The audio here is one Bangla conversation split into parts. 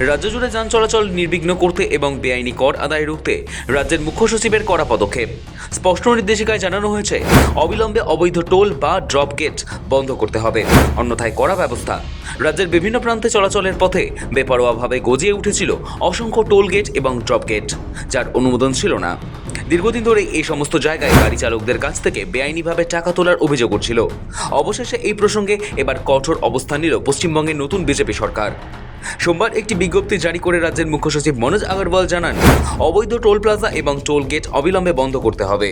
রাজ্য জুড়ে যান চলাচল নির্বিঘ্ন করতে এবং বেআইনি কর আদায় রুখতে রাজ্যের মুখ্য সচিবের কড়া পদক্ষেপ। স্পষ্ট নির্দেশিকায় জানানো হয়েছে, অবিলম্বে অবৈধ টোল বা ড্রপ গেট বন্ধ করতে হবে, অন্যথায় কড়া ব্যবস্থা। রাজ্যের বিভিন্ন প্রান্তে চলাচলের পথে বেপরোয়াভাবে গজিয়ে উঠেছিল অসংখ্য টোল গেট এবং ড্রপ গেট, যার অনুমোদন ছিল না। দীর্ঘদিন ধরে এই সমস্ত জায়গায় গাড়ি চালকদের কাছ থেকে বেআইনিভাবে টাকা তোলার অভিযোগ উঠছিল। অবশেষে এই প্রসঙ্গে এবার কঠোর অবস্থান নিল পশ্চিমবঙ্গের নতুন বিজেপি সরকার। সোমবার একটি বিজ্ঞপ্তি জারি করে রাজ্যের মুখ্য সচিব মনোজ আগরওয়াল জানান, অবৈধ টোল প্লাজা এবং টোল গেট অবিলম্বে বন্ধ করতে হবে।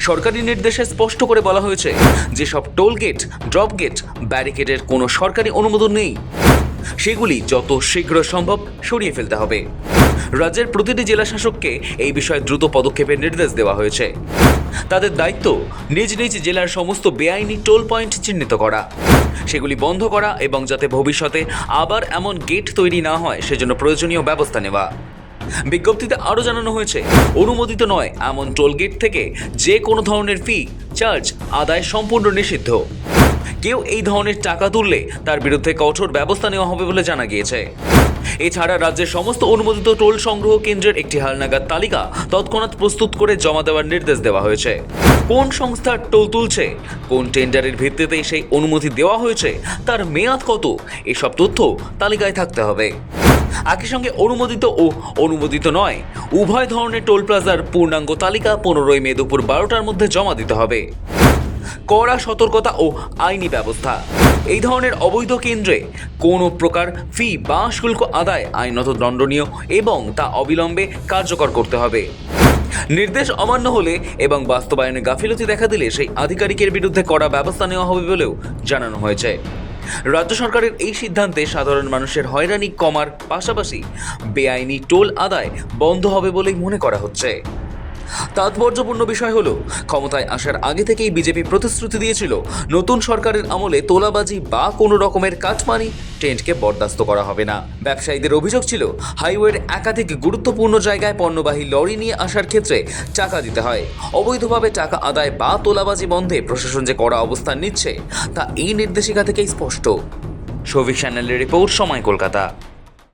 সরকারি নির্দেশে স্পষ্ট করে বলা হয়েছে, যেসব টোল গেট, ড্রপ গেট, ব্যারিকেডের কোনো সরকারি অনুমোদন নেই, সেগুলি যত শীঘ্র সম্ভব সরিয়ে ফেলতে হবে। রাজ্যের প্রতিটি জেলা শাসককে এই বিষয়ে দ্রুত পদক্ষেপের নির্দেশ দেওয়া হয়েছে। তাদের দায়িত্ব নিজ নিজ জেলার সমস্ত বেআইনি টোল পয়েন্ট চিহ্নিত করা, সেগুলি বন্ধ করা এবং যাতে ভবিষ্যতে আবার এমন গেট তৈরি না হয় সেজন্য প্রয়োজনীয় ব্যবস্থা নেওয়া। বিজ্ঞপ্তিতে আরও জানানো হয়েছে, অনুমোদিত নয় এমন টোল গেট থেকে যে কোনো ধরনের ফি, চার্জ আদায় সম্পূর্ণ নিষিদ্ধ। কেউ এই ধরনের টাকা তুললে তার বিরুদ্ধে কঠোর ব্যবস্থা নেওয়া হবে বলে জানা গিয়েছে। এছাড়া রাজ্যের সমস্ত অনুমোদিত টোল সংগ্রহ কেন্দ্রের একটি হালনাগাদ তালিকা তৎক্ষণাৎ প্রস্তুত করে জমা দেওয়ার নির্দেশ দেওয়া হয়েছে। কোন সংস্থার টোল তুলছে, কোন টেন্ডারের ভিত্তিতে সেই অনুমতি দেওয়া হয়েছে, তার মেয়াদ কত, এসব তথ্য তালিকায় থাকতে হবে। একই সঙ্গে অনুমোদিত ও অনুমোদিত নয় উভয় ধরনের টোল প্লাজার পূর্ণাঙ্গ তালিকা 15 মে দুপুর 12টার মধ্যে জমা দিতে হবে। কড়া সতর্কতা ও আইনি ব্যবস্থা। এই ধরনের অবৈধ কেন্দ্রে কোনো প্রকার ফি বা শুল্ক আদায় আইনত দণ্ডনীয় এবং তা অবিলম্বে কার্যকর করতে হবে। নির্দেশ অমান্য হলে এবং বাস্তবায়নে গাফিলতি দেখা দিলে সেই আধিকারিকের বিরুদ্ধে কড়া ব্যবস্থা নেওয়া হবে বলেও জানানো হয়েছে। রাজ্য সরকারের এই সিদ্ধান্তে সাধারণ মানুষের হয়রানি কমার পাশাপাশি বেআইনি টোল আদায় বন্ধ হবে বলেই মনে করা হচ্ছে। তাৎপর্যপূর্ণ বিষয় হলো, ক্ষমতায় আসার আগে থেকেই বিজেপি প্রতিশ্রুতি দিয়েছিল নতুন সরকারের আমলে তোলাবাজি বা কোনো রকমের কাটমানি টেন্টকে বরদাস্ত করা হবে না। ব্যবসায়ীদের অভিযোগ ছিল, হাইওয়ের একাধিক গুরুত্বপূর্ণ জায়গায় পণ্যবাহী লরি নিয়ে আসার ক্ষেত্রে টাকা দিতে হয়। অবৈধভাবে টাকা আদায় বা তোলাবাজি বন্ধে প্রশাসন যে কড়া অবস্থান নিচ্ছে তা এই নির্দেশিকা থেকেই স্পষ্ট। সৌভিক চ্যানেলের রিপোর্ট, সময়, কলকাতা।